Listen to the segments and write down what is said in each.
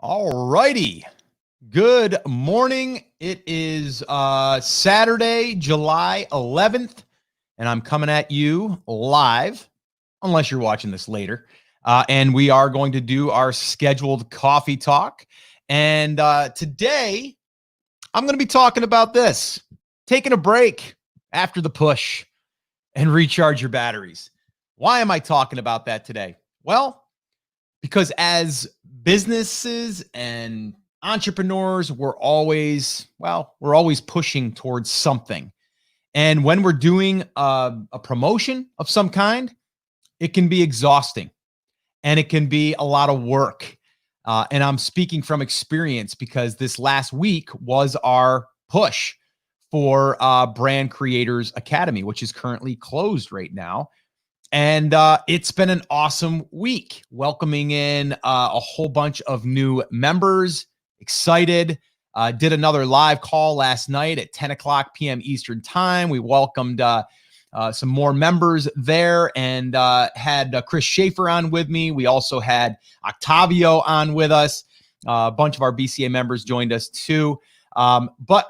All righty. Good morning. It is Saturday, July 11th, and I'm coming at you live, unless you're watching this later. And we are going to do our scheduled coffee talk. And today, I'm going to be talking about this, taking a break after the push and recharge your batteries. Why am I talking about that today? Well, because as businesses and entrepreneurs, we're always pushing towards something. And when we're doing a promotion of some kind, it can be exhausting and it can be a lot of work. And I'm speaking from experience because this last week was our push for Brand Creators Academy, which is currently closed right now. And it's been an awesome week, welcoming in a whole bunch of new members. Excited. Did another live call last night at 10 o'clock p.m. Eastern time. We welcomed some more members there and had Chris Schaefer on with me. We also had Octavio on with us. A bunch of our BCA members joined us too. But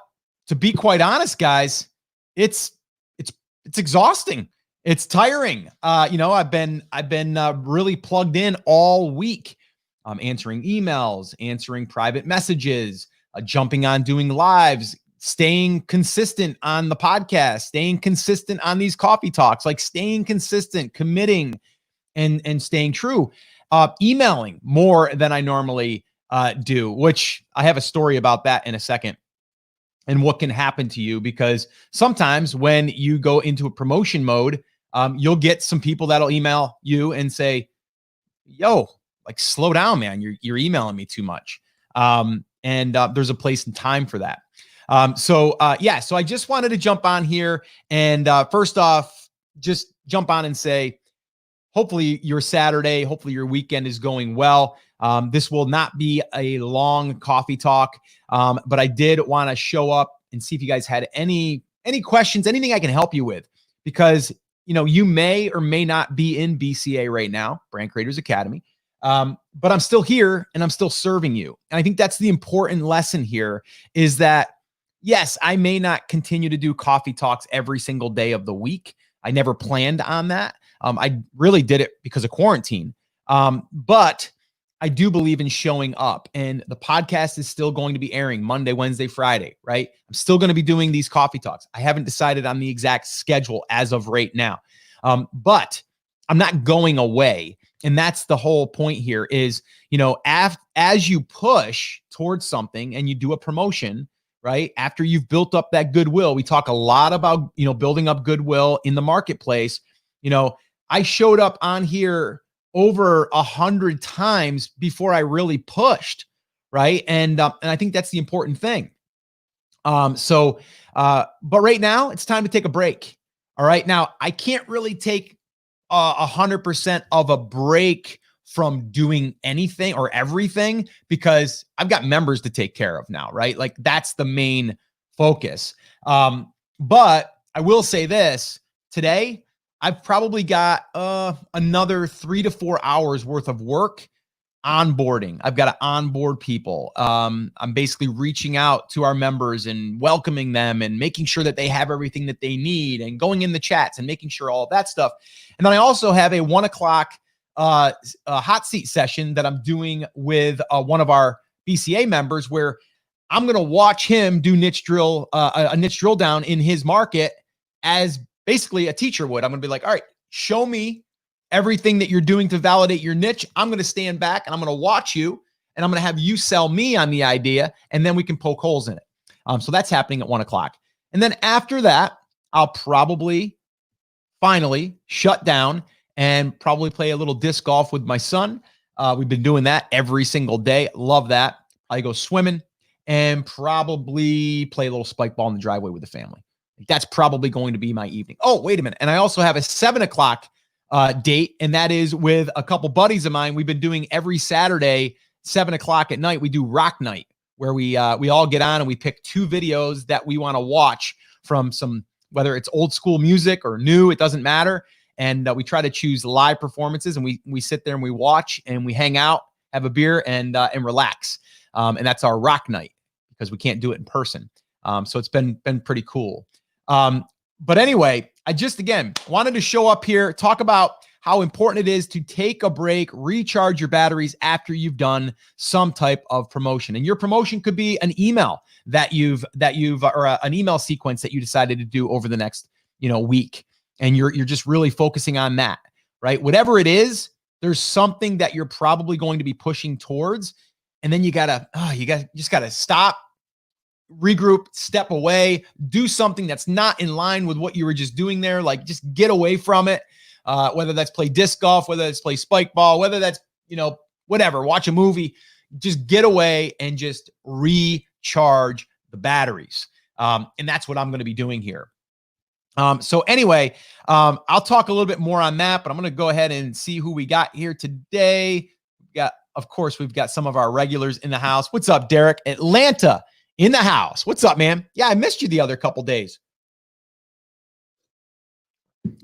to be quite honest, guys, it's exhausting. It's tiring. I've been really plugged in all week, answering emails, answering private messages, jumping on doing lives, staying consistent on the podcast, staying consistent on these coffee talks, like staying consistent, committing, and staying true. Emailing more than I normally do, which I have a story about that in a second. And what can happen to you, because sometimes when you go into a promotion mode, you'll get some people that'll email you and say, yo, like, slow down, man. You're emailing me too much. And there's a place and time for that. So I just wanted to jump on here and first off, just jump on and say, hopefully your Saturday, hopefully your weekend is going well. This will not be a long coffee talk, but I did want to show up and see if you guys had any questions, anything I can help you with, because you may or may not be in BCA right now, Brand Creators Academy, but I'm still here and I'm still serving you. And I think that's the important lesson here, is that, yes, I may not continue to do coffee talks every single day of the week. I never planned on that. I really did it because of quarantine. But I do believe in showing up, and the podcast is still going to be airing Monday, Wednesday, Friday, right? I'm still going to be doing these coffee talks. I haven't decided on the exact schedule as of right now. But I'm not going away. And that's the whole point here is, as you push towards something and you do a promotion, right? After you've built up that goodwill, we talk a lot about, building up goodwill in the marketplace. I showed up on here over 100 times before I really pushed, right? And I think that's the important thing. But right now it's time to take a break. All right. Now I can't really take 100% of a break from doing anything or everything, because I've got members to take care of now, right? Like, that's the main focus. But I will say this, today, I've probably got another 3 to 4 hours worth of work onboarding. I've got to onboard people. I'm basically reaching out to our members and welcoming them and making sure that they have everything that they need, and going in the chats and making sure all of that stuff. And then I also have a 1 o'clock hot seat session that I'm doing with one of our BCA members, where I'm going to watch him do a niche drill down in his market as basically a teacher would. I'm going to be like, all right, show me everything that you're doing to validate your niche. I'm going to stand back and I'm going to watch you, and I'm going to have you sell me on the idea, and then we can poke holes in it. So that's happening at 1 o'clock. And then after that, I'll probably finally shut down and probably play a little disc golf with my son. We've been doing that every single day. Love that. I go swimming and probably play a little spike ball in the driveway with the family. That's probably going to be my evening. Oh, wait a minute. And I also have a 7 o'clock date, and that is with a couple buddies of mine. We've been doing every Saturday, 7 o'clock at night. We do Rock Night, where we all get on and we pick 2 videos that we want to watch from some, whether it's old school music or new, it doesn't matter. And we try to choose live performances, and we sit there and we watch and we hang out, have a beer, and relax. And that's our rock night because we can't do it in person. So it's been pretty cool. But anyway, I just, again, wanted to show up here, talk about how important it is to take a break, recharge your batteries after you've done some type of promotion. And your promotion could be an email that you've or an email sequence that you decided to do over the next, week. And you're just really focusing on that, right? Whatever it is, there's something that you're probably going to be pushing towards. And then you just gotta stop, regroup, step away, do something that's not in line with what you were just doing there. Like, just get away from it. Whether that's play disc golf, whether that's play spike ball, whether that's, whatever, watch a movie, just get away and just recharge the batteries. And that's what I'm going to be doing here. So anyway, I'll talk a little bit more on that, but I'm going to go ahead and see who we got here today. Of course, we've got some of our regulars in the house. What's up, Derek? Atlanta in the house. What's up, man? Yeah, I missed you the other couple days.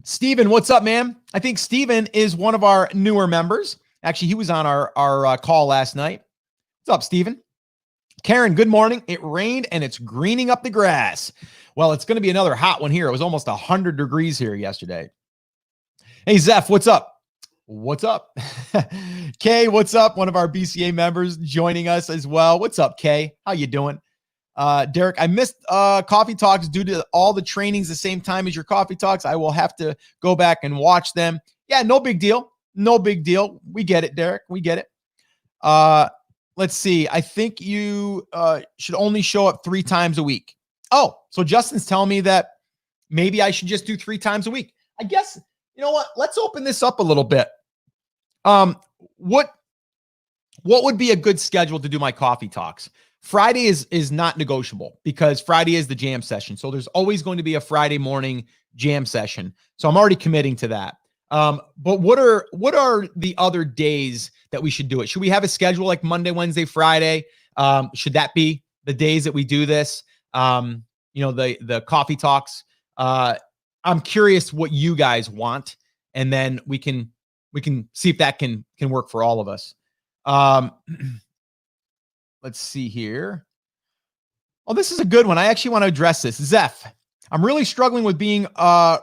Steven, what's up, man? I think Steven is one of our newer members. Actually, he was on our call last night. What's up, Steven? Karen, good morning. It rained and it's greening up the grass. Well, it's going to be another hot one here. It was almost 100 degrees here yesterday. Hey, Zeph, what's up? What's up? Kay, what's up? One of our BCA members joining us as well. What's up, Kay? How you doing? Derek, I missed coffee talks due to all the trainings the same time as your coffee talks. I will have to go back and watch them. Yeah, no big deal. No big deal. We get it, Derek. We get it. Let's see. I think you should only show up 3 times a week. Oh, so Justin's telling me that maybe I should just do 3 times a week. I guess, you know what? Let's open this up a little bit. What would be a good schedule to do my coffee talks? Friday is not negotiable because Friday is the jam session. So there's always going to be a Friday morning jam session. So I'm already committing to that. But what are the other days that we should do it? Should we have a schedule like Monday, Wednesday, Friday? Should that be the days that we do this? The coffee talks. I'm curious what you guys want, and then we can see if that can work for all of us. Let's see here. Oh, this is a good one. I actually want to address this. Zeph, I'm really struggling with being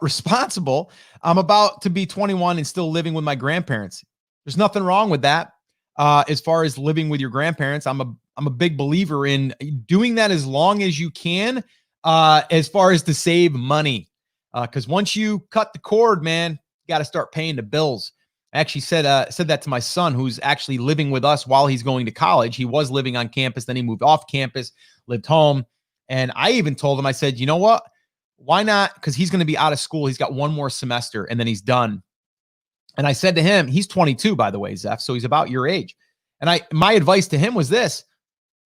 responsible. I'm about to be 21 and still living with my grandparents. There's nothing wrong with that. As far as living with your grandparents, I'm a big believer in doing that as long as you can, as far as to save money. Because once you cut the cord, man, you got to start paying the bills. I actually said that to my son, who's actually living with us while he's going to college. He was living on campus, then he moved off campus, lived home. And I even told him, I said, you know what? Why not? Because he's going to be out of school. He's got 1 more semester and then he's done. And I said to him, he's 22, by the way, Zeph, so he's about your age. And my advice to him was this,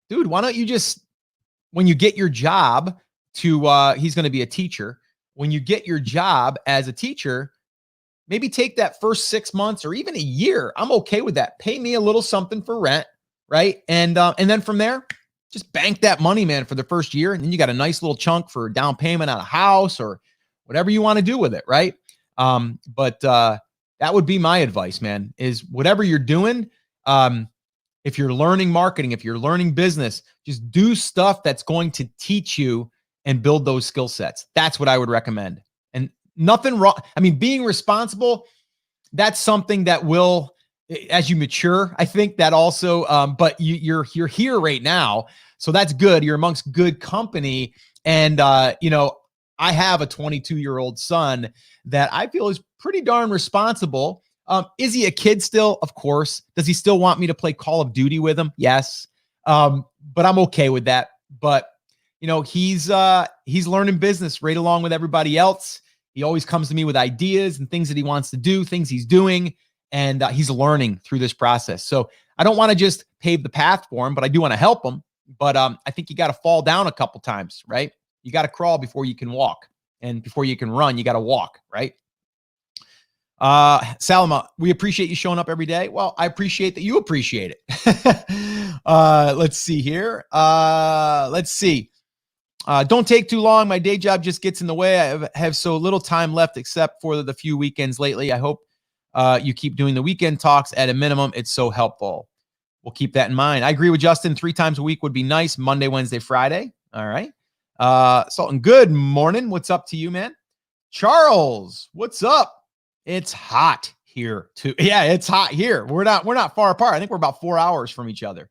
dude, why don't you just, when you get your job he's going to be a teacher. When you get your job as a teacher, maybe take that first 6 months or even a year. I'm okay with that. Pay me a little something for rent, right? And then from there, just bank that money, man, for the first year. And then you got a nice little chunk for down payment on a house or whatever you want to do with it, right? But that would be my advice, man, is whatever you're doing, if you're learning marketing, if you're learning business, just do stuff that's going to teach you and build those skill sets. That's what I would recommend. And nothing wrong. I mean, being responsible, that's something that will, as you mature, I think that also, but you're here right now. So that's good. You're amongst good company. And, I have a 22-year-old son that I feel is pretty darn responsible. Is he a kid still? Of course. Does he still want me to play Call of Duty with him? Yes. But I'm okay with that. But, he's learning business right along with everybody else. He always comes to me with ideas and things that he wants to do, things he's doing, and he's learning through this process. So I don't want to just pave the path for him, but I do want to help him. But I think you got to fall down a couple times, right? You got to crawl before you can walk. And before you can run, you got to walk, right? Salma, we appreciate you showing up every day. Well, I appreciate that you appreciate it. Let's see here. Let's see. Don't take too long. My day job just gets in the way. I have so little time left except for the few weekends lately. I hope you keep doing the weekend talks at a minimum. It's so helpful. we'll keep that in mind. I agree with Justin. 3 times a week would be nice. Monday, Wednesday, Friday. All right. Sultan, good morning. What's up to you, man? Charles, what's up? It's hot here too. Yeah, it's hot here. We're not far apart. I think we're about 4 hours from each other.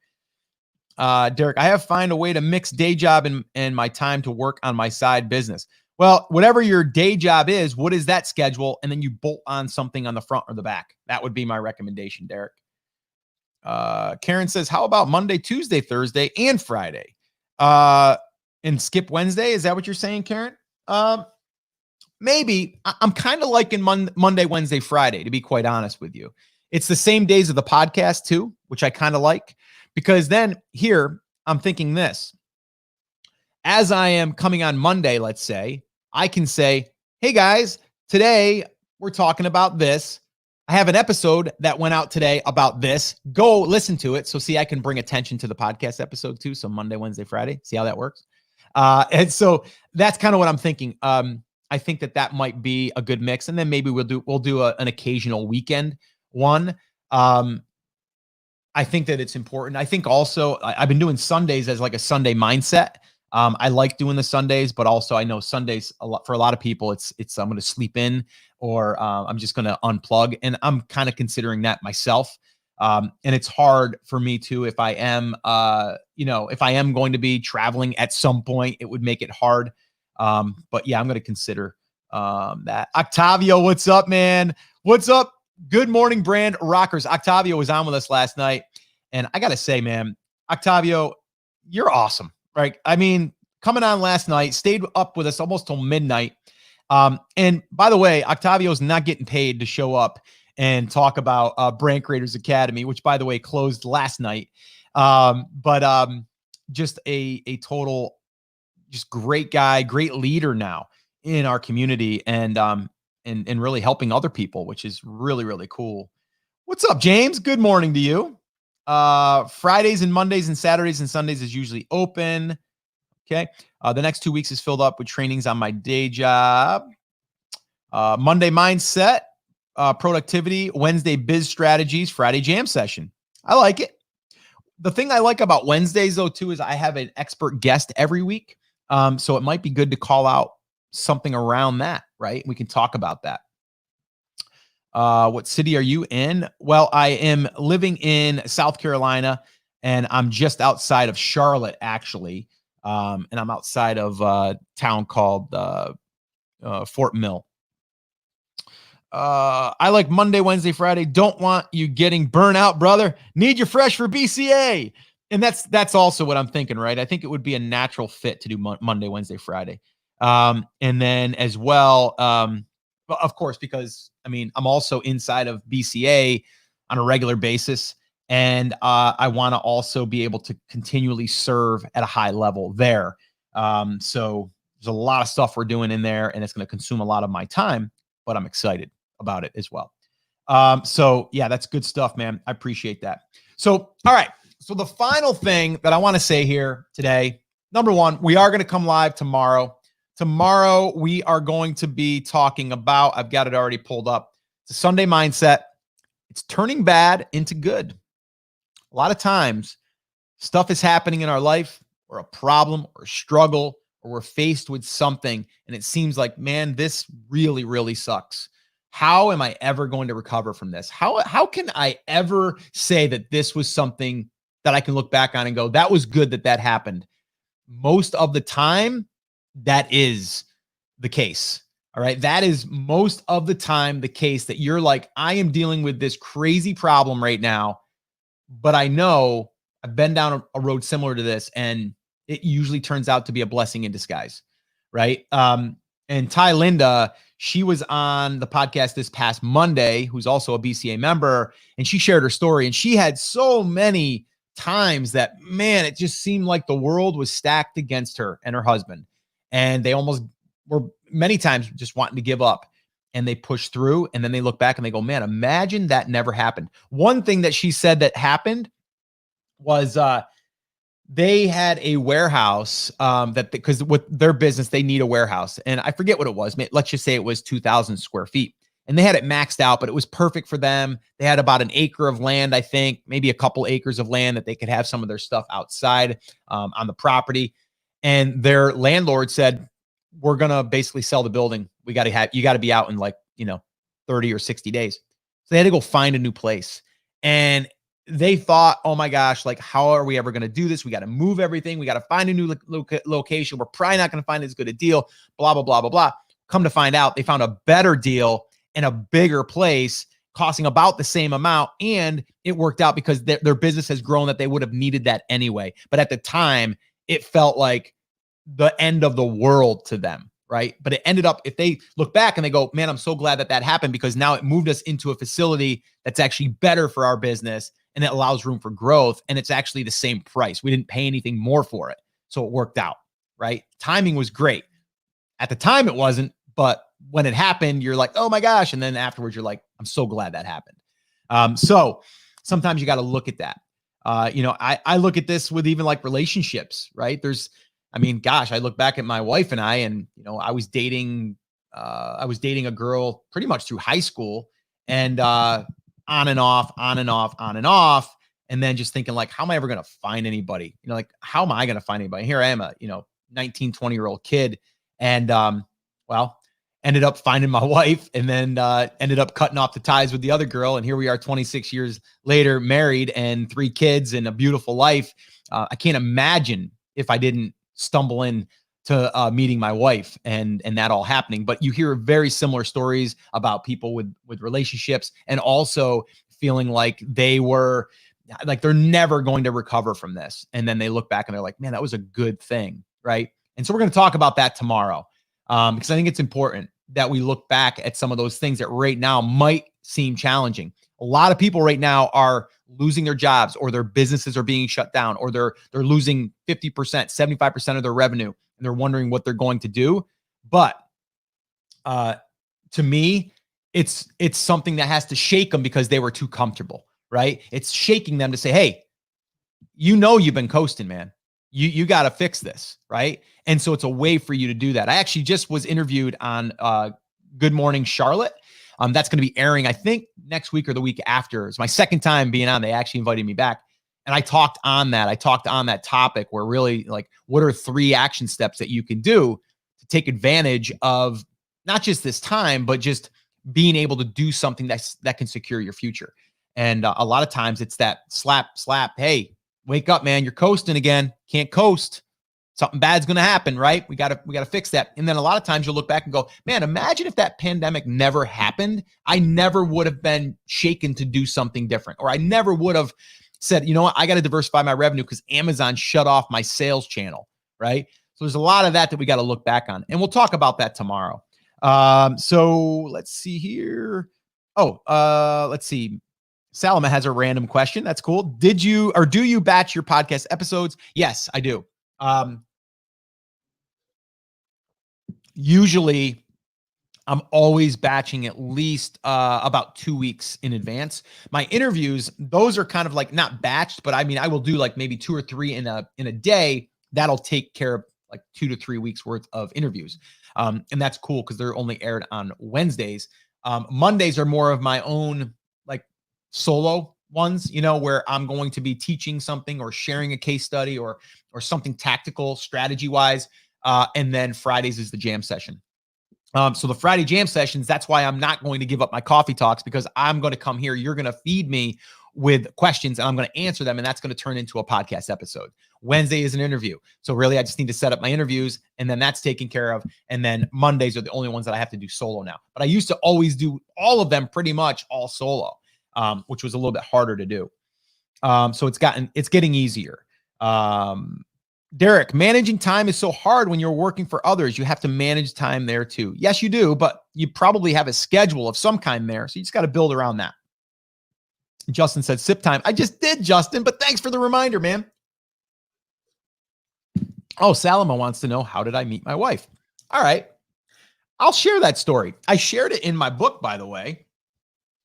Derek, I have found a way to mix day job and my time to work on my side business. Well, whatever your day job is, what is that schedule? And then you bolt on something on the front or the back. That would be my recommendation, Derek. Karen says, how about Monday, Tuesday, Thursday, and Friday? And skip Wednesday? Is that what you're saying, Karen? Maybe. I'm kind of liking Monday, Wednesday, Friday, to be quite honest with you. It's the same days of the podcast too, which I kind of like, because then here I'm thinking this. As I am coming on Monday, let's say, I can say, hey guys, today we're talking about this. I have an episode that went out today about this. Go listen to it. So see, I can bring attention to the podcast episode too. So Monday, Wednesday, Friday. See how that works? And so that's kind of what I'm thinking. I think that might be a good mix. And then maybe we'll do an occasional weekend one. I think that it's important. I think also I've been doing Sundays as like a Sunday mindset. I like doing the Sundays, but also I know Sundays for a lot of people, it's I'm going to sleep in or I'm just going to unplug. And I'm kind of considering that myself. And it's hard for me too, if I am, if I am going to be traveling at some point, it would make it hard. But yeah, I'm going to consider that. Octavio, what's up, man? What's up? Good morning, brand rockers. Octavio was on with us last night. And I got to say, man, Octavio, you're awesome. Right. I mean, coming on last night, stayed up with us almost till midnight. And by the way, Octavio's not getting paid to show up and talk about Brand Creators Academy, which by the way, closed last night. But just a total, just great guy, great leader now in our community and really helping other people, which is really, really cool. What's up, James? Good morning to you. Fridays and Mondays and Saturdays and Sundays is usually open. Okay. The next 2 weeks is filled up with trainings on my day job. Monday mindset, productivity, Wednesday biz strategies, Friday jam session. I like it. The thing I like about Wednesdays though too is I have an expert guest every week. So it might be good to call out something around that, right? We can talk about that. What city are you in? Well, I am living in South Carolina and I'm just outside of Charlotte, actually. And I'm outside of a town called Fort Mill. I like Monday, Wednesday, Friday. Don't want you getting burnt out, brother. Need you fresh for BCA. And that's also what I'm thinking, right? I think it would be a natural fit to do Monday, Wednesday, Friday. And then as well, of course, because I mean, I'm also inside of BCA on a regular basis. And I want to also be able to continually serve at a high level there. So there's a lot of stuff we're doing in there and it's going to consume a lot of my time, but I'm excited about it as well. So yeah, that's good stuff, man. I appreciate that. So, all right. So the final thing that I want to say here today, number one, we are going to come live tomorrow. Tomorrow, we are going to be talking about, I've got it already pulled up. It's a Sunday mindset. It's turning bad into good. A lot of times, stuff is happening in our life or a problem or a struggle, or we're faced with something and it seems like, man, this really, really sucks. How am I ever going to recover from this? How can I ever say that this was something that I can look back on and go, that was good that happened? Most of the time, that is the case. All right. That is most of the time the case that you're like, I am dealing with this crazy problem right now, but I know I've been down a road similar to this and it usually turns out to be a blessing in disguise. Right. And Ty Linda, she was on the podcast this past Monday, who's also a BCA member, and she shared her story and she had so many times that, man, it just seemed like the world was stacked against her and her husband. And they almost were many times just wanting to give up and they push through. And then they look back and they go, man, imagine that never happened. One thing that she said that happened was they had a warehouse because with their business, they need a warehouse. And I forget what it was. Let's just say it was 2,000 square feet. and they had it maxed out, but it was perfect for them. They had about an acre of land, I think, maybe a couple acres of land that they could have some of their stuff outside on the property. And their landlord said, we're going to basically sell the building. You got to be out in like, 30 or 60 days. So they had to go find a new place. And they thought, oh my gosh, like, how are we ever going to do this? We got to move everything. We got to find a new location. We're probably not going to find as good a deal, blah, blah, blah, blah, blah. Come to find out, they found a better deal in a bigger place costing about the same amount. And it worked out because their business has grown that they would have needed that anyway. But at the time, it felt like the end of the world to them, right? But it ended up, if they look back and they go, man, I'm so glad that happened because now it moved us into a facility that's actually better for our business and it allows room for growth. And it's actually the same price. We didn't pay anything more for it. So it worked out, right? Timing was great. At the time, it wasn't, but when it happened, you're like, oh my gosh. And then afterwards, you're like, I'm so glad that happened. So sometimes you got to look at that. I look at this with even like relationships, right? I look back at my wife and I was dating a girl pretty much through high school and on and off. And then just thinking like, how am I ever going to find anybody? How am I going to find anybody? Here I am, a 19, 20-year-old kid. And ended up finding my wife and then ended up cutting off the ties with the other girl. And here we are 26 years later, married and 3 kids and a beautiful life. I can't imagine if I didn't stumble in to meeting my wife and that all happening. But you hear very similar stories about people with relationships and also feeling like they're never going to recover from this. And then they look back and they're like, man, that was a good thing. Right. And so we're going to talk about that tomorrow because I think it's important that we look back at some of those things that right now might seem challenging. A lot of people right now are losing their jobs or their businesses are being shut down or they're losing 50%, 75% of their revenue and they're wondering what they're going to do. But to me, it's something that has to shake them because they were too comfortable, right? It's shaking them to say, hey, you've been coasting, man. You got to fix this, right? And so it's a way for you to do that. I actually just was interviewed on Good Morning Charlotte. That's going to be airing, I think, next week or the week after. It's my second time being on. They actually invited me back. And I talked on that topic where really like, what are 3 action steps that you can do to take advantage of not just this time, but just being able to do something that can secure your future. And a lot of times it's that slap. Hey, wake up, man. You're coasting again. Can't coast. Something bad's going to happen, right? We got to fix that. And then a lot of times you'll look back and go, man, imagine if that pandemic never happened. I never would have been shaken to do something different. Or I never would have said, you know what? I got to diversify my revenue because Amazon shut off my sales channel, right? So there's a lot of that we got to look back on. And we'll talk about that tomorrow. So let's see here. Let's see. Salama has a random question. That's cool. Do you batch your podcast episodes? Yes, I do. Usually I'm always batching at least about 2 weeks in advance. My interviews, those are kind of like not batched, but I mean, I will do like maybe 2 or 3 in a day. That'll take care of like 2 to 3 weeks worth of interviews. And that's cool because they're only aired on Wednesdays. Mondays are more of my own like solo ones, where I'm going to be teaching something or sharing a case study or something tactical strategy wise. And then Fridays is the jam session. So the Friday jam sessions, that's why I'm not going to give up my coffee talks because I'm going to come here. You're going to feed me with questions and I'm going to answer them. And that's going to turn into a podcast episode. Wednesday is an interview. So really, I just need to set up my interviews and then that's taken care of. And then Mondays are the only ones that I have to do solo now. But I used to always do all of them pretty much all solo, which was a little bit harder to do. So it's getting easier. Derek, managing time is so hard when you're working for others. You have to manage time there too. Yes, you do, but you probably have a schedule of some kind there. So you just got to build around that. Justin said sip time. I just did, Justin, but thanks for the reminder, man. Oh, Salama wants to know, how did I meet my wife? All right. I'll share that story. I shared it in my book, by the way.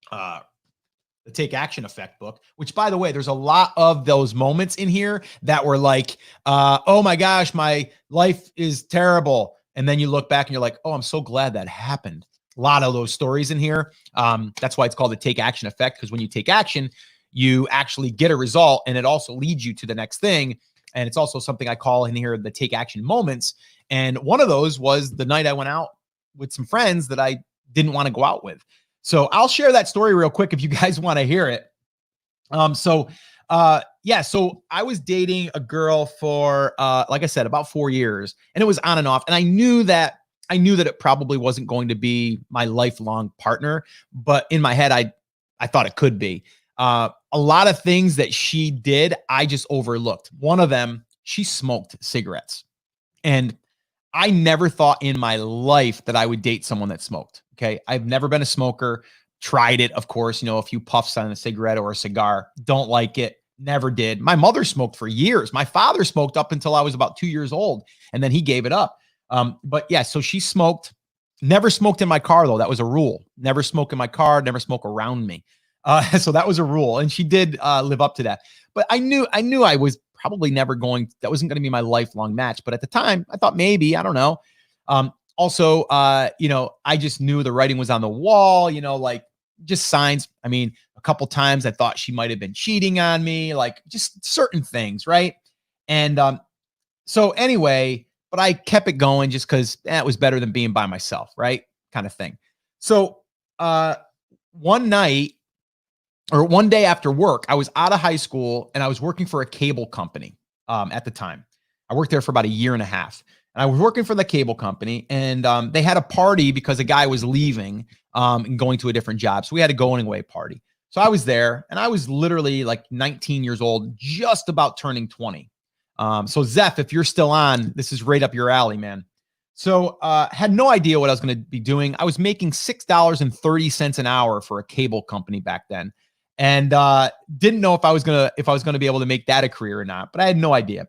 The Take Action Effect book, which by the way, there's a lot of those moments in here that were like, oh my gosh, my life is terrible. And then you look back and you're like, oh, I'm so glad that happened. A lot of those stories in here. That's why it's called the take action effect, because when you take action, you actually get a result, and it also leads you to the next thing. And it's also something I call in here the take action moments. And one of those was the night I went out with some friends that I didn't want to go out with. So I'll share that story real quick if you guys want to hear it. So I was dating a girl for, like I said, about 4 years, and it was on and off. And I knew that it probably wasn't going to be my lifelong partner, but in my head, I thought it could be. A lot of things that she did, I just overlooked. One of them, she smoked cigarettes, and I never thought in my life that I would date someone that smoked. Okay. I've never been a smoker. Tried it, of course, a few puffs on a cigarette or a cigar. Don't like it. Never did. My mother smoked for years. My father smoked up until I was about 2 years old, and then he gave it up. But yeah, so she smoked. Never smoked in my car, though. That was a rule. Never smoke in my car. Never smoke around me. So that was a rule, and she did live up to that. But I knew I was probably never that wasn't going to be my lifelong match. But at the time, I thought maybe, I don't know. Also, I just knew the writing was on the wall, like just signs. I mean, a couple times I thought she might have been cheating on me, like just certain things, right? And so anyway, but I kept it going just because it was better than being by myself, right? Kind of thing. So one day after work, I was out of high school and I was working for a cable company at the time. I worked there for about 1.5 years. And I was working for the cable company, and they had a party because a guy was leaving and going to a different job. So we had a going away party. So I was there, and I was literally like 19 years old, just about turning 20. So Zeph, if you're still on, this is right up your alley, man. So had no idea what I was going to be doing. I was making $6.30 an hour for a cable company back then, and didn't know if I was gonna be able to make that a career or not. But I had no idea.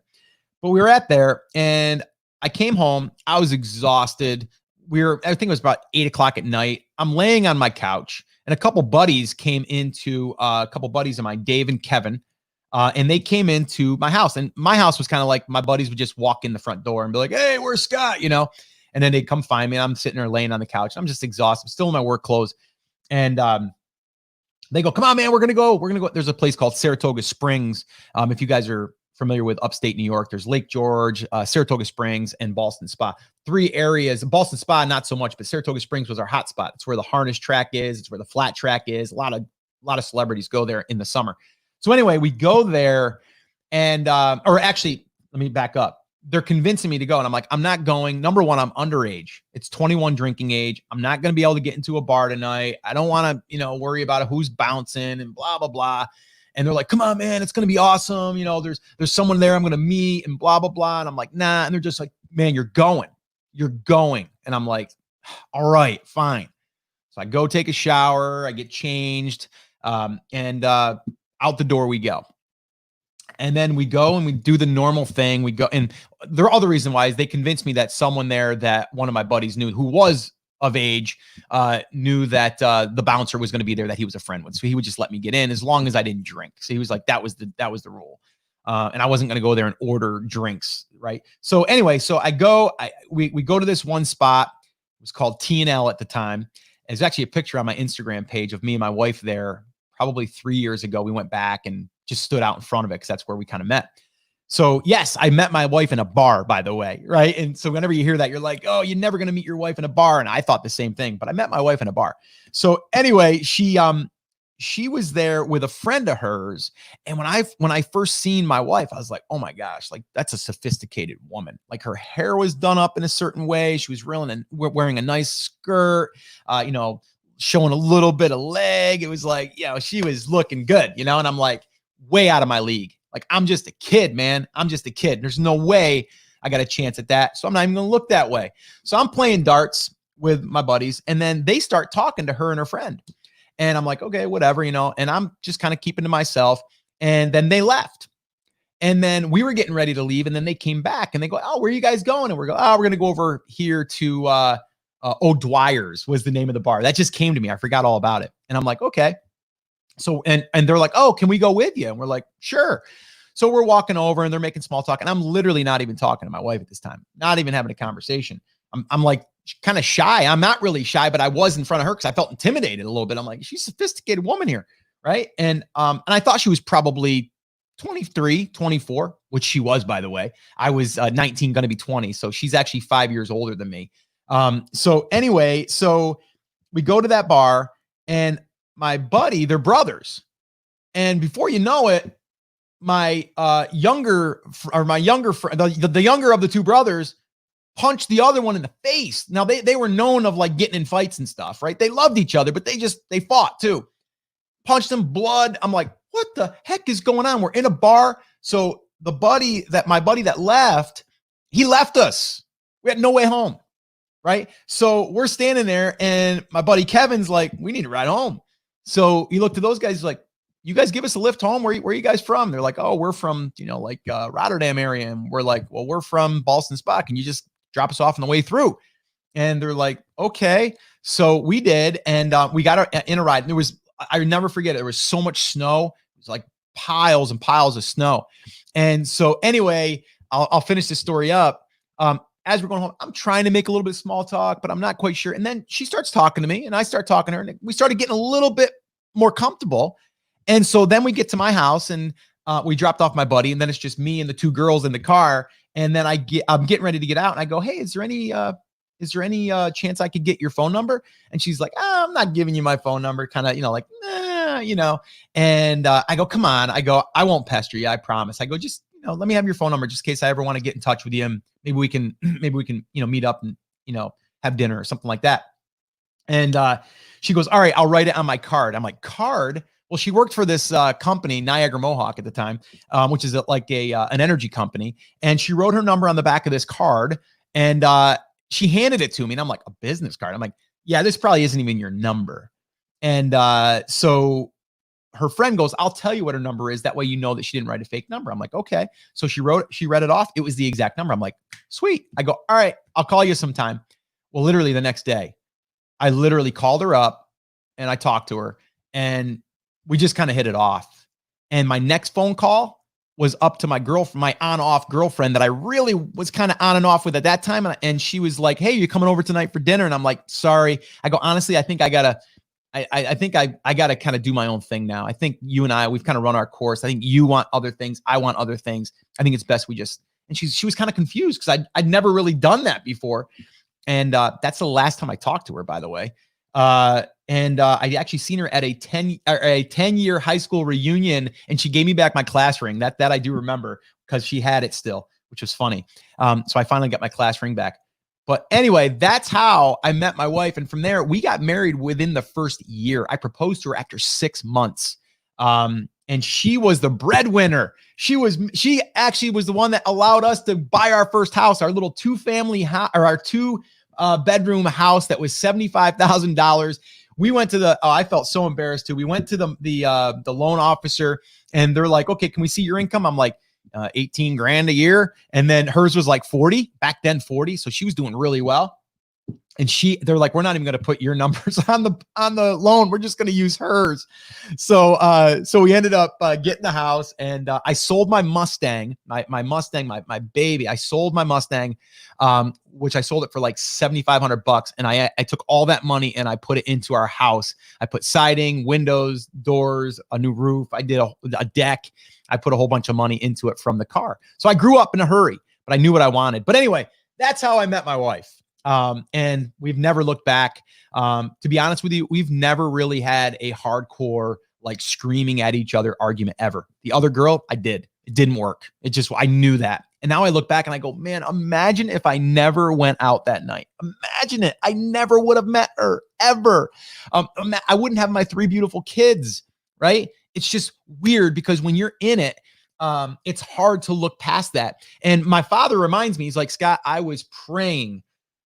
But we were at there, and I came home. I was exhausted. I think it was about 8 o'clock at night. I'm laying on my couch, and a couple buddies of mine, Dave and Kevin, and they came into my house. And my house was kind of like my buddies would just walk in the front door and be like, "Hey, where's Scott?" And then they'd come find me. And I'm sitting there laying on the couch. I'm just exhausted. I'm still in my work clothes. And they go, "Come on, man, we're gonna go. There's a place called Saratoga Springs. If you guys are familiar with upstate New York, there's Lake George, Saratoga Springs, and Ballston Spa. 3 areas. Ballston Spa, not so much, but Saratoga Springs was our hot spot. It's where the harness track is. It's where the flat track is. A lot of celebrities go there in the summer. So anyway, we go there, and or actually, let me back up. They're convincing me to go, and I'm like, I'm not going. Number one, I'm underage. It's 21 drinking age. I'm not going to be able to get into a bar tonight. I don't want to, worry about who's bouncing and blah blah blah. And they're like, "Come on, man, it's going to be awesome. There's someone there I'm going to meet and blah, blah, blah." And I'm like, "Nah." And they're just like, "Man, you're going. And I'm like, "All right, fine." So I go take a shower, I get changed, and out the door we go. And then we go and we do the normal thing. We go, and the other reason why is they convinced me that someone there that one of my buddies knew, who was of age, knew that the bouncer was going to be there that he was a friend with. So he would just let me get in as long as I didn't drink. So he was like, that was the rule. And I wasn't going to go there and order drinks. Right. So anyway, so we go to this one spot. It was called T&L at the time. There's actually a picture on my Instagram page of me and my wife there probably 3 years ago. We went back and just stood out in front of it because that's where we kind of met. So yes, I met my wife in a bar, by the way, right? And so whenever you hear that, you're like, "Oh, you're never going to meet your wife in a bar." And I thought the same thing, but I met my wife in a bar. So anyway, she was there with a friend of hers. And when I first seen my wife, I was like, "Oh my gosh, like that's a sophisticated woman." Like her hair was done up in a certain way. She was wearing a nice skirt, showing a little bit of leg. It was like, she was looking good, and I'm like, way out of my league. Like, I'm just a kid, man. I'm just a kid. There's no way I got a chance at that. So I'm not even going to look that way. So I'm playing darts with my buddies, and then they start talking to her and her friend. And I'm like, okay, whatever, and I'm just kind of keeping to myself. And then they left. And then we were getting ready to leave. And then they came back and they go, "Oh, where are you guys going?" And we're going, "Oh, we're going to go over here to O'Dwyer's," was the name of the bar. That just came to me. I forgot all about it. And I'm like, okay. So, and they're like, "Oh, can we go with you?" And we're like, "Sure." So we're walking over and they're making small talk. And I'm literally not even talking to my wife at this time, not even having a conversation. I'm like kind of shy. I'm not really shy, but I was in front of her because I felt intimidated a little bit. I'm like, she's a sophisticated woman here, right? And I thought she was probably 23, 24, which she was, by the way. I was 19, going to be 20. So she's actually 5 years older than me. So anyway, so we go to that bar, and my buddy, they're brothers. And before you know it, my younger friend, the younger of the two brothers, punched the other one in the face. Now they were known of like getting in fights and stuff, right? They loved each other, but they fought too. Punched him, blood. I'm like, what the heck is going on? We're in a bar. So my buddy that left, he left us. We had no way home, right? So we're standing there, and my buddy Kevin's like, we need to ride home. So he looked at those guys, he's like, you guys give us a lift home. Where are you guys from? They're like, oh, we're from, Rotterdam area. And we're like, well, we're from Ballston Spa. Can you just drop us off on the way through? And they're like, okay. So we did. And we got in a ride. And I never forget it. There was so much snow. It was like piles and piles of snow. And so anyway, I'll finish this story up. As we're going home, I'm trying to make a little bit of small talk, but I'm not quite sure. And then she starts talking to me, and I start talking to her, and we started getting a little bit more comfortable. And so then we get to my house, and we dropped off my buddy, and then it's just me and the two girls in the car. And then I'm getting ready to get out, and I go, hey, is there any chance I could get your phone number? And she's like, I'm not giving you my phone number. Kind of, like, nah. And I go, come on. I go, I won't pester you. I promise. I go, just, let me have your phone number just in case I ever want to get in touch with you. And maybe we can, meet up and, have dinner or something like that. And she goes, all right, I'll write it on my card. I'm like, card? Well, she worked for this company, Niagara Mohawk at the time, which is an energy company. And she wrote her number on the back of this card, and she handed it to me. And I'm like, a business card? I'm like, yeah, this probably isn't even your number. And so her friend goes, I'll tell you what her number is. That way, that she didn't write a fake number. I'm like, okay. So she read it off. It was the exact number. I'm like, sweet. I go, all right, I'll call you sometime. Well, literally the next day, I literally called her up and I talked to her, and we just kind of hit it off. And my next phone call was up to my on-off girlfriend that I really was kind of on and off with at that time. And she was like, hey, you coming over tonight for dinner? And I'm like, sorry. I go, honestly, I think I gotta kind of do my own thing now. I think you and we've kind of run our course. I think you want other things. I want other things. I think it's best we just, and she was kind of confused because I'd never really done that before. And that's the last time I talked to her, by the way. And I actually seen her at a 10-year high school reunion, and she gave me back my class ring. That I do remember because she had it still, which was funny. So I finally got my class ring back. But anyway, that's how I met my wife. And from there, we got married within the first year. I proposed to her after 6 months. And she was the breadwinner. She actually was the one that allowed us to buy our first house, our little two-family house, or our two-bedroom house that was $75,000. We went to I felt so embarrassed too. We went to the loan officer, and they're like, okay, can we see your income? I'm like, 18 grand a year. And then hers was like 40, back then 40. So she was doing really well. And they're like, we're not even going to put your numbers on the loan. We're just going to use hers. So we ended up getting the house, and I sold my Mustang, my Mustang, my baby. I sold my Mustang, which I sold it for like $7,500. And I took all that money and I put it into our house. I put siding, windows, doors, a new roof. I did a deck. I put a whole bunch of money into it from the car. So I grew up in a hurry, but I knew what I wanted. But anyway, that's how I met my wife. And we've never looked back. To be honest with you, we've never really had a hardcore, like screaming at each other argument ever. The other girl, it didn't work. I knew that. And now I look back and I go, man, imagine if I never went out that night. Imagine it. I never would have met her ever. I wouldn't have my 3 beautiful kids, right? It's just weird because when you're in it, it's hard to look past that. And my father reminds me, he's like, Scott, I was praying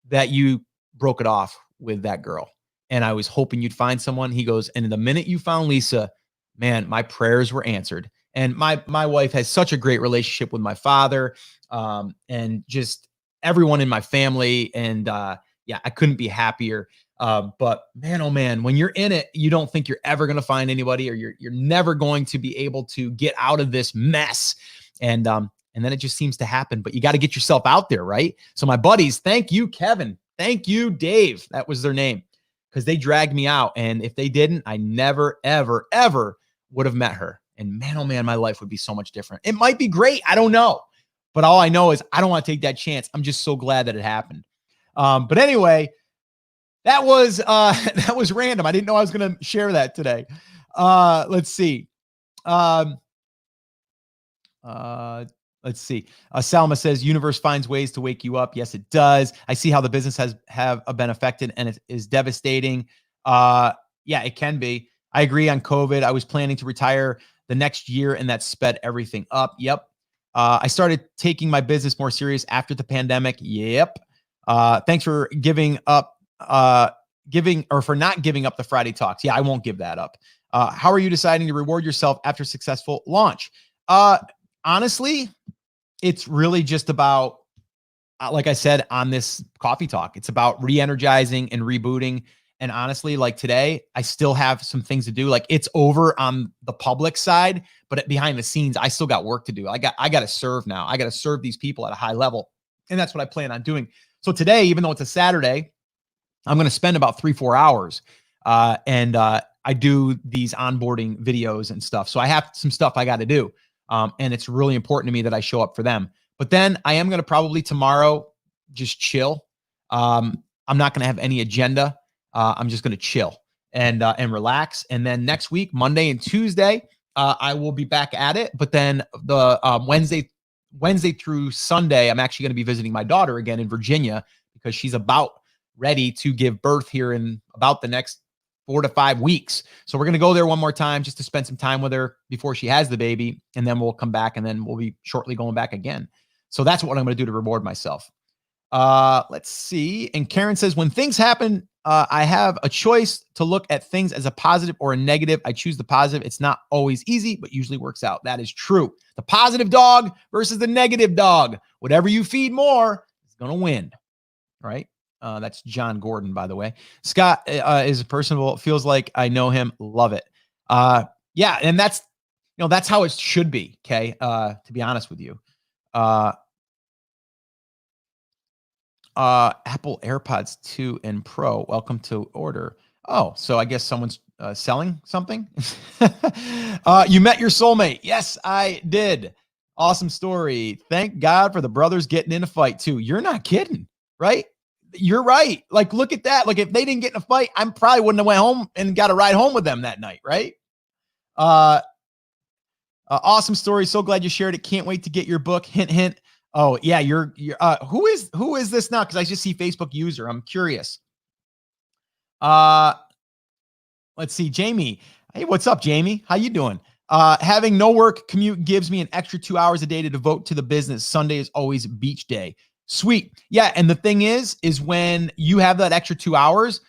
that you broke it off with that girl, and I was hoping you'd find someone. He goes, and the minute you found Lisa, man, my prayers were answered. And my wife has such a great relationship with my father, and just everyone in my family. And yeah, I couldn't be happier. But man, oh man, when you're in it, you don't think you're ever going to find anybody, or you're never going to be able to get out of this mess. And then it just seems to happen, but you got to get yourself out there, right? So my buddies, thank you, Kevin. Thank you, Dave. That was their name, because they dragged me out. And if they didn't, I never, ever, ever would have met her. And man, oh man, my life would be so much different. It might be great. I don't know. But all I know is I don't want to take that chance. I'm just so glad that it happened. But anyway, that was random. I didn't know I was going to share that today. Let's see. Let's see. Salma says, universe finds ways to wake you up. Yes, it does. I see how the business have been affected, and it is devastating. Yeah, it can be. I agree on COVID. I was planning to retire the next year, and that sped everything up. Yep. I started taking my business more serious after the pandemic. Yep. Thanks for giving up, for not giving up the Friday talks. Yeah, I won't give that up. How are you deciding to reward yourself after successful launch? Honestly, it's really just about, like I said on this coffee talk, it's about re-energizing and rebooting. And honestly, like today, I still have some things to do. Like it's over on the public side, but behind the scenes, I still got work to do. I got to serve now. I got to serve these people at a high level. And that's what I plan on doing. So today, even though it's a Saturday, I'm going to spend about 3-4 hours. I do these onboarding videos and stuff. So I have some stuff I got to do. And it's really important to me that I show up for them. But then I am going to probably tomorrow just chill. I'm not going to have any agenda. I'm just going to chill and relax. And then next week, Monday and Tuesday, I will be back at it. But then the Wednesday through Sunday, I'm actually going to be visiting my daughter again in Virginia, because she's about ready to give birth here in about the next 4 to 5 weeks. So we're going to go there one more time just to spend some time with her before she has the baby. And then we'll come back, and then we'll be shortly going back again. So that's what I'm going to do to reward myself. Let's see. And Karen says, when things happen, I have a choice to look at things as a positive or a negative. I choose the positive. It's not always easy, but usually works out. That is true. The positive dog versus the negative dog. Whatever you feed more is going to win. Right? That's John Gordon, by the way. Scott is personable. Feels like I know him. Love it. Yeah. And that's how it should be. Okay. To be honest with you, Apple AirPods 2 and Pro. Welcome to order. Oh, so I guess someone's selling something. You met your soulmate. Yes, I did. Awesome story. Thank God for the brothers getting in a fight too. You're not kidding, right? You're right. Like, look at that. Like, if they didn't get in a fight, I probably wouldn't have went home and got a ride home with them that night, right? Awesome story. So glad you shared it. Can't wait to get your book. Hint, hint. Oh yeah, you're who is this now? Because I just see Facebook user. I'm curious. Let's see, Jamie. Hey, what's up, Jamie? How you doing? Having no work commute gives me an extra 2 hours a day to devote to the business. Sunday is always beach day. Sweet. Yeah, and the thing is when you have that extra 2 hours,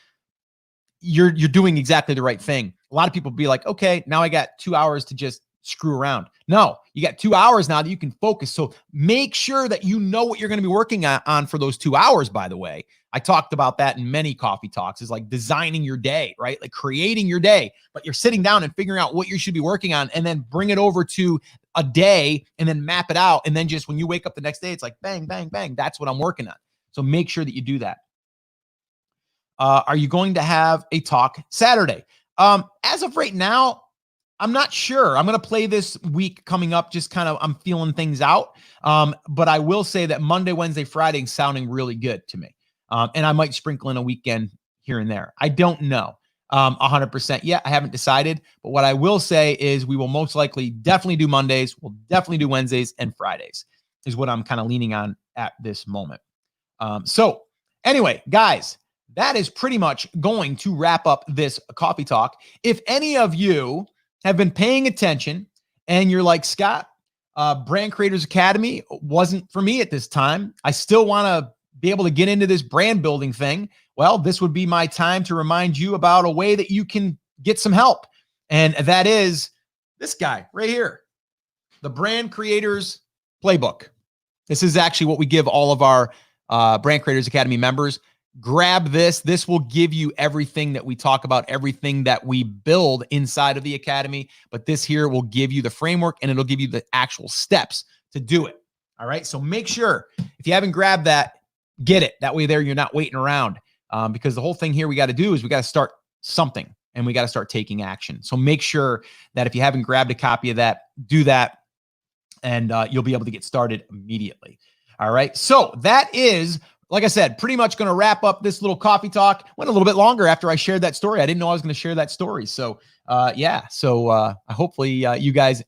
you're doing exactly the right thing. A lot of people be like, okay, now I got 2 hours to just screw around. No, you got 2 hours now that you can focus. So make sure that you know what you're going to be working on for those 2 hours, by the way. I talked about that in many coffee talks, is like designing your day, right? Like creating your day, but you're sitting down and figuring out what you should be working on, and then bring it over to a day and then map it out. And then just when you wake up the next day, it's like bang, bang, bang. That's what I'm working on. So make sure that you do that. Are you going to have a talk Saturday? As of right now, I'm not sure. I'm going to play this week coming up. Just kind of, I'm feeling things out. But I will say that Monday, Wednesday, Friday is sounding really good to me. And I might sprinkle in a weekend here and there. I don't know 100% yet. I haven't decided. But what I will say is we will most likely definitely do Mondays. We'll definitely do Wednesdays and Fridays is what I'm kind of leaning on at this moment. So anyway, guys, that is pretty much going to wrap up this coffee talk. If any of you have been paying attention and you're like, Scott, Brand Creators Academy wasn't for me at this time, I still want to be able to get into this brand building thing. Well, this would be my time to remind you about a way that you can get some help. And that is this guy right here, the Brand Creators Playbook. This is actually what we give all of our Brand Creators Academy members. Grab this. This will give you everything that we talk about, everything that we build inside of the Academy. But this here will give you the framework, and it'll give you the actual steps to do it. All right. So make sure, if you haven't grabbed that, get it. That way there, you're not waiting around. Because the whole thing here we got to do is we got to start something and we got to start taking action. So make sure that if you haven't grabbed a copy of that, do that, and you'll be able to get started immediately. All right. So that is, like I said, pretty much going to wrap up this little coffee talk. Went a little bit longer after I shared that story. I didn't know I was going to share that story. So yeah. So hopefully you guys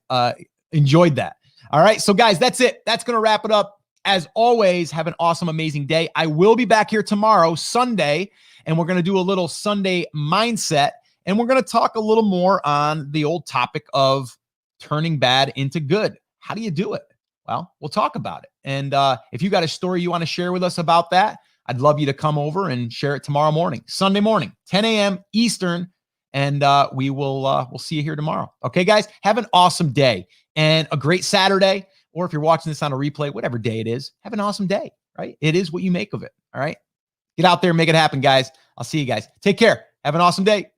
enjoyed that. All right. So guys, that's it. That's going to wrap it up. As always, have an awesome, amazing day. I will be back here tomorrow, Sunday, and we're going to do a little Sunday mindset, and we're going to talk a little more on the old topic of turning bad into good. How do you do it? Well, we'll talk about it. And if you got a story you want to share with us about that, I'd love you to come over and share it tomorrow morning, Sunday morning, 10 a.m. Eastern, and we'll see you here tomorrow. Okay, guys, have an awesome day and a great Saturday. Or if you're watching this on a replay, whatever day it is, have an awesome day, right? It is what you make of it, all right? Get out there and make it happen, guys. I'll see you guys. Take care. Have an awesome day.